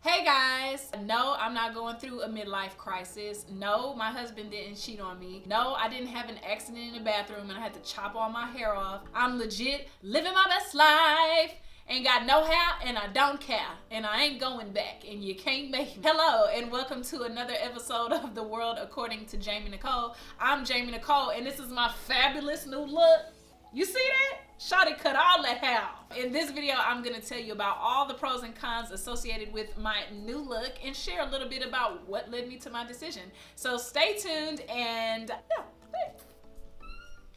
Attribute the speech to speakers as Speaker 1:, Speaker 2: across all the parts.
Speaker 1: Hey guys, no, I'm not going through a midlife crisis. No, my husband didn't cheat on me. No, I didn't have an accident in the bathroom and I had to chop all my hair off. I'm legit living my best life. Ain't got no hair and I don't care. And I ain't going back and you can't make me. Hello and welcome to another episode of The World According to Jamie Nicole. I'm Jamie Nicole and this is my fabulous new look. You see that? Shawty cut all that hair off. In this video, I'm gonna tell you about all the pros and cons associated with my new look and share a little bit about what led me to my decision. So stay tuned and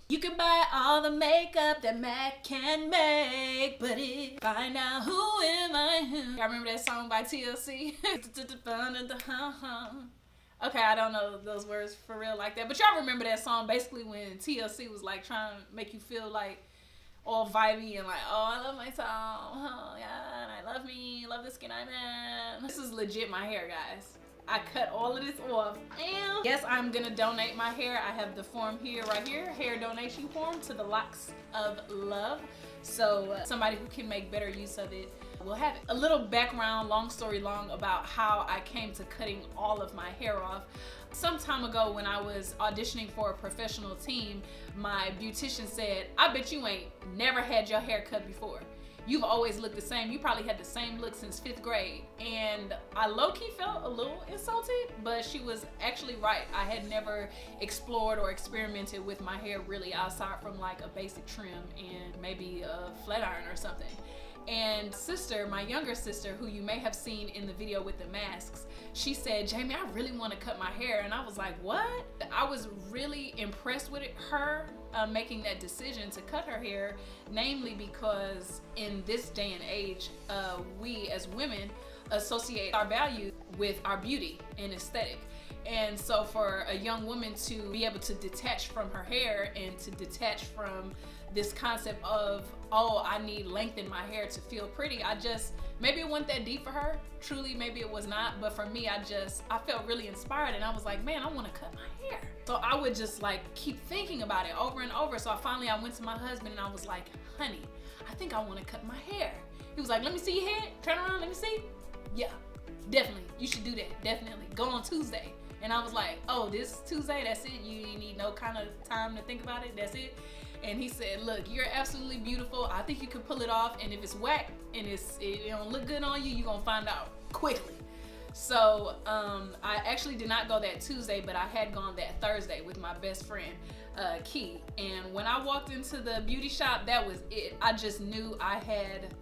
Speaker 1: you can buy all the makeup that Mac can make, but find out who am I. Y'all remember that song by TLC? Okay, I don't know those words for real like that, but y'all remember that song basically when TLC was like trying to make you feel like all vibey and like, oh, I love my song, oh yeah, and I love me, love the skin I'm in. This is legit my hair, guys. I cut all of this off. And yes, I'm gonna donate my hair. I have the form here, right here, hair donation form to the Locks of Love. So somebody who can make better use of it will have it. A little background, long story long, about how I came to cutting all of my hair off. Some time ago when I was auditioning for a professional team, my beautician said, I bet you ain't never had your hair cut before. You've always looked the same. You probably had the same look since 5th grade. And I low-key felt a little insulted, but she was actually right. I had never explored or experimented with my hair really outside from like a basic trim and maybe a flat iron or something. And sister, my younger sister, who you may have seen in the video with the masks, she said, Jamie, I really want to cut my hair. And I was like, what? I was really impressed with her making that decision to cut her hair, namely because in this day and age, we as women associate our value with our beauty and aesthetic. And so for a young woman to be able to detach from her hair and to detach from this concept of, oh, I need length in my hair to feel pretty, maybe it wasn't that deep for her. Truly, maybe it was not. But for me, I felt really inspired and I was like, man, I want to cut my hair. So I would just like keep thinking about it over and over. So I went to my husband and I was like, honey, I think I want to cut my hair. He was like, let me see your head. Turn around, let me see. Yeah, definitely. You should do that. Definitely. Go on Tuesday. And I was like, oh, this Tuesday, that's it? You need no kind of time to think about it? That's it? And he said, look, you're absolutely beautiful. I think you can pull it off. And if it's whack and it don't look good on you, you're going to find out quickly. So I actually did not go that Tuesday, but I had gone that Thursday with my best friend, Key. And when I walked into the beauty shop, that was it. I just knew I had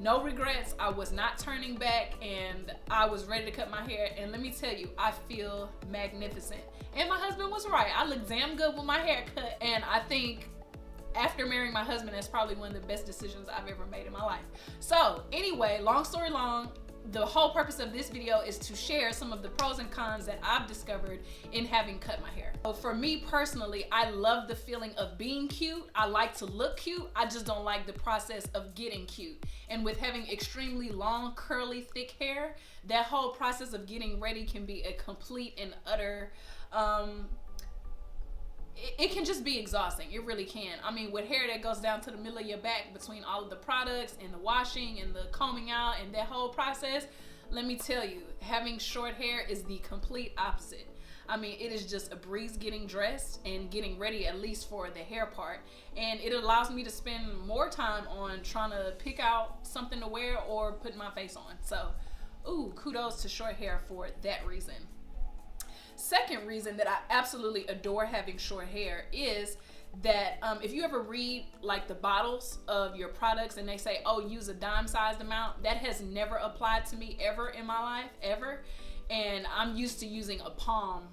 Speaker 1: no regrets. I was not turning back and I was ready to cut my hair. And let me tell you, I feel magnificent. And my husband was right. I look damn good with my hair cut. And I think after marrying my husband, that's probably one of the best decisions I've ever made in my life. So anyway, long story long, the whole purpose of this video is to share some of the pros and cons that I've discovered in having cut my hair. So for me personally, I love the feeling of being cute. I like to look cute. I just don't like the process of getting cute. And with having extremely long, curly, thick hair, that whole process of getting ready can be a complete and utter, it can just be exhausting. It really can. I mean, with hair that goes down to the middle of your back between all of the products and the washing and the combing out and that whole process, let me tell you, having short hair is the complete opposite. I mean, it is just a breeze getting dressed and getting ready, at least for the hair part. And it allows me to spend more time on trying to pick out something to wear or put my face on. So, ooh, kudos to short hair for that reason. Second reason that I absolutely adore having short hair is that if you ever read like the bottles of your products and they say, oh, use a dime-sized amount, that has never applied to me ever in my life, ever. And I'm used to using a palm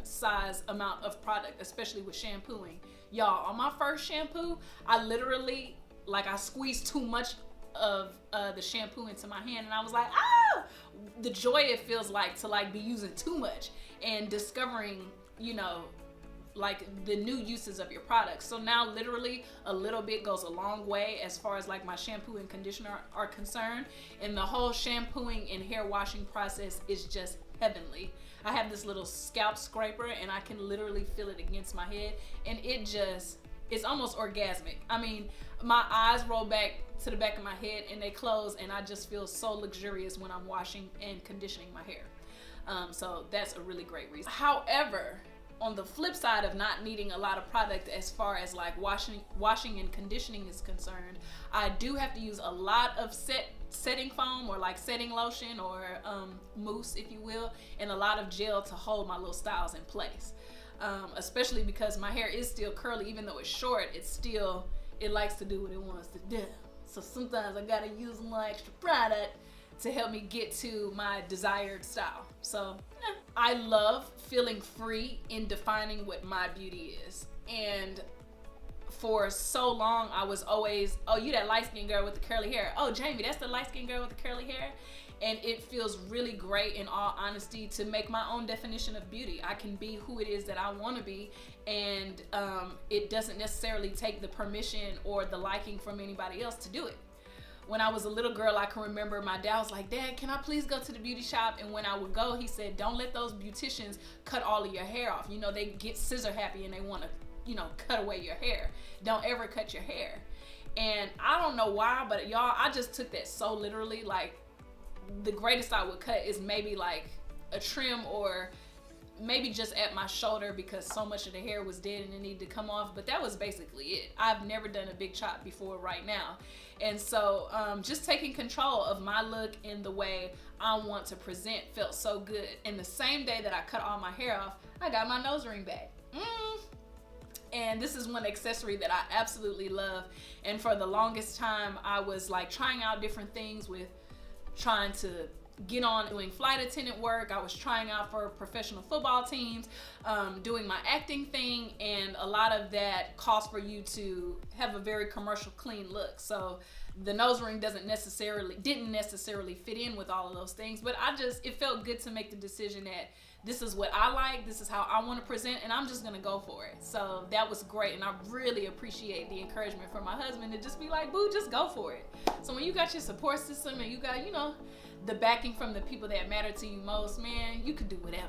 Speaker 1: size amount of product, especially with shampooing. Y'all, on my first shampoo, I literally, I squeezed too much of the shampoo into my hand and I was like, ah, the joy it feels like to be using too much and discovering, the new uses of your products. So now literally a little bit goes a long way as far as my shampoo and conditioner are concerned, and the whole shampooing and hair washing process is just heavenly. I have this little scalp scraper and I can literally feel it against my head and it just it's almost orgasmic. I mean, my eyes roll back to the back of my head and they close, and I just feel so luxurious when I'm washing and conditioning my hair. So that's a really great reason. However, on the flip side of not needing a lot of product as far as like washing and conditioning is concerned, I do have to use a lot of setting foam, or like setting lotion, or mousse, if you will, and a lot of gel to hold my little styles in place. Especially because my hair is still curly. Even though it's short, it likes to do what it wants to do. So sometimes I gotta use a little extra product to help me get to my desired style. So I love feeling free in defining what my beauty is. And for so long I was always, oh, you that light-skinned girl with the curly hair. Oh, Jamie, that's the light-skinned girl with the curly hair. And it feels really great, in all honesty, to make my own definition of beauty. I can be who it is that I want to be, and it doesn't necessarily take the permission or the liking from anybody else to do it. When I was a little girl, I can remember my dad was like, Dad, can I please go to the beauty shop? And when I would go, he said, don't let those beauticians cut all of your hair off. You know, they get scissor happy and they want to, you know, cut away your hair. Don't ever cut your hair. And I don't know why, but y'all, I just took that so literally. Like, the greatest I would cut is maybe like a trim, or maybe just at my shoulder, because so much of the hair was dead and it needed to come off. But that was basically it. I've never done a big chop before right now. And so just taking control of my look in the way I want to present felt so good. And the same day that I cut all my hair off, I got my nose ring back. And this is one accessory that I absolutely love. And for the longest time, I was like trying out different things with trying to get on doing flight attendant work. I was trying out for professional football teams, doing my acting thing, and a lot of that calls for you to have a very commercial clean look. So the nose ring didn't necessarily fit in with all of those things, but it felt good to make the decision that this is what I like, this is how I want to present, and I'm just gonna go for it. So that was great, and I really appreciate the encouragement from my husband to just be like, boo, just go for it. So when you got your support system and you got, you know, the backing from the people that matter to you most, man, you could do whatever.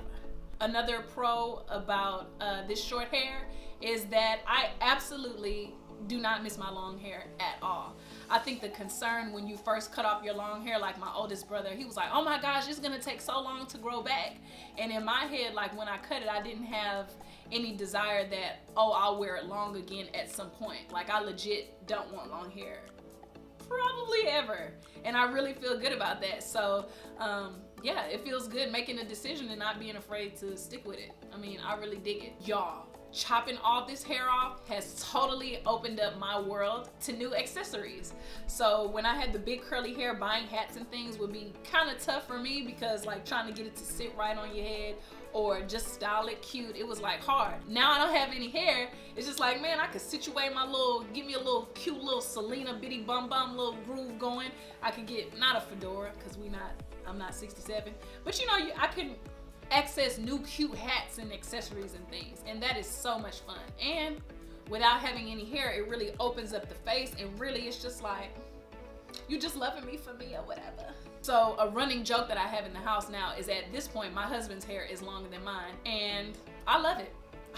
Speaker 1: Another pro about this short hair is that I absolutely do not miss my long hair at all. I think the concern when you first cut off your long hair, like my oldest brother, he was like, oh my gosh, it's gonna take so long to grow back. And in my head, like when I cut it, I didn't have any desire that, oh, I'll wear it long again at some point. Like, I legit don't want long hair probably ever, and I really feel good about that. So yeah, it feels good making a decision and not being afraid to stick with it. I mean, I really dig it. Y'all, chopping all this hair off has totally opened up my world to new accessories. So when I had the big curly hair, buying hats and things would be kind of tough for me, because like trying to get it to sit right on your head or just style it cute, it was like hard. Now I don't have any hair, it's just like, man, I could situate my give me a little cute little Selena bitty bum little groove going. I could get, not a fedora, because I'm not 67, but you know, I could access new cute hats and accessories and things, and that is so much fun. And without having any hair, it really opens up the face, and really it's just like, you just loving me for me or whatever. So a running joke that I have in the house now is, at this point, my husband's hair is longer than mine, and I love it.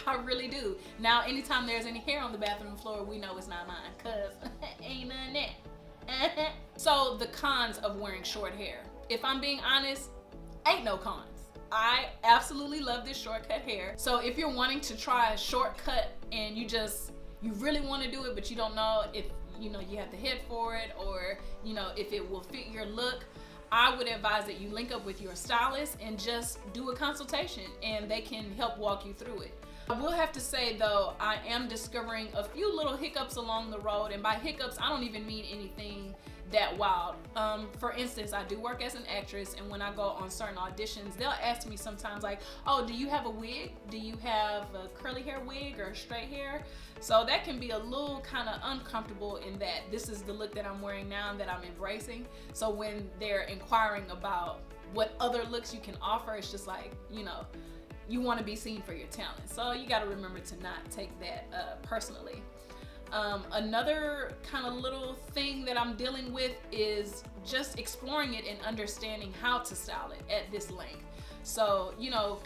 Speaker 1: I really do. Now, anytime there's any hair on the bathroom floor, we know it's not mine, cause ain't none that. So the cons of wearing short hair, if I'm being honest, ain't no cons. I absolutely love this shortcut hair. So if you're wanting to try a shortcut and you really want to do it, but you don't know if, you know, you have the head for it, or, you know, if it will fit your look, I would advise that you link up with your stylist and just do a consultation, and they can help walk you through it. I will have to say though, I am discovering a few little hiccups along the road, and by hiccups, I don't even mean anything that wild. For instance, I do work as an actress, and when I go on certain auditions, they'll ask me sometimes like, oh, do you have a wig? Do you have a curly hair wig or straight hair? So that can be a little kind of uncomfortable, in that this is the look that I'm wearing now that I'm embracing. So when they're inquiring about what other looks you can offer, it's just like, you know, you want to be seen for your talent. So you got to remember to not take that personally. Another kind of little thing that I'm dealing with is just exploring it and understanding how to style it at this length. So, you know,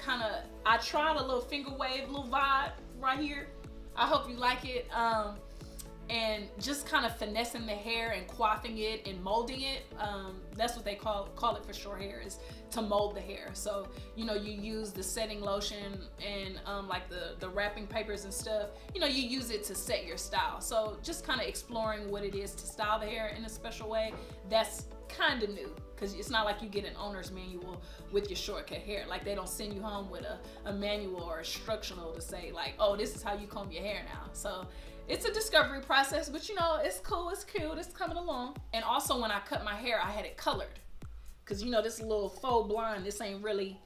Speaker 1: I tried a little finger wave, little vibe right here, I hope you like it. And just kind of finessing the hair and coiffing it and molding it. That's what they call it for short hair, is to mold the hair. So, you know, you use the setting lotion and like the wrapping papers and stuff, you know, you use it to set your style. So just kind of exploring what it is to style the hair in a special way. That's kind of new, because it's not like you get an owner's manual with your shortcut hair. Like, they don't send you home with a manual or instructional to say like, oh, this is how you comb your hair now. So it's a discovery process, but you know, it's cool, it's cute, it's coming along. And also, when I cut my hair, I had it colored, because you know, this little faux blonde, this ain't really,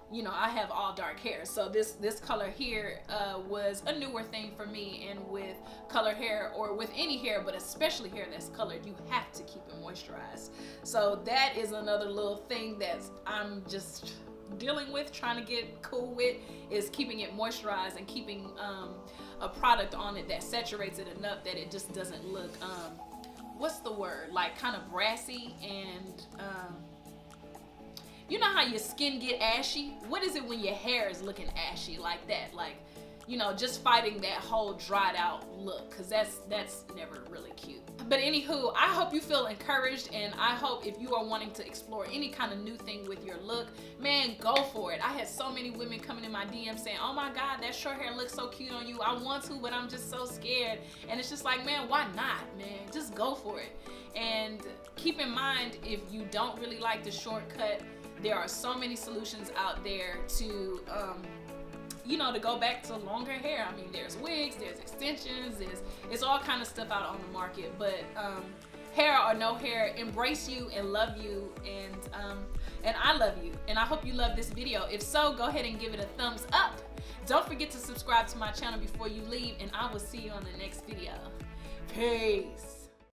Speaker 1: you know, I have all dark hair. So this color here was a newer thing for me. And with color hair, or with any hair, but especially hair that's colored, you have to keep it moisturized. So that is another little thing that I'm just dealing with, trying to get cool with, is keeping it moisturized and keeping a product on it that saturates it enough that it just doesn't look what's the word, like kind of brassy. And you know how your skin get ashy? What is it when your hair is looking ashy like that? Like, you know, just fighting that whole dried out look, because that's never really cute. But anywho, I hope you feel encouraged, and I hope if you are wanting to explore any kind of new thing with your look, man, go for it. I had so many women coming in my DM saying, oh my God, that short hair looks so cute on you. I want to, but I'm just so scared. And it's just like, man, why not, man? Just go for it. And keep in mind, if you don't really like the shortcut, there are so many solutions out there to you know, to go back to longer hair. I mean, there's wigs, there's extensions, it's all kind of stuff out on the market. But hair or no hair, embrace you and love you, and I love you. And I hope you love this video. If so, go ahead and give it a thumbs up. Don't forget to subscribe to my channel before you leave, and I will see you on the next video. Peace.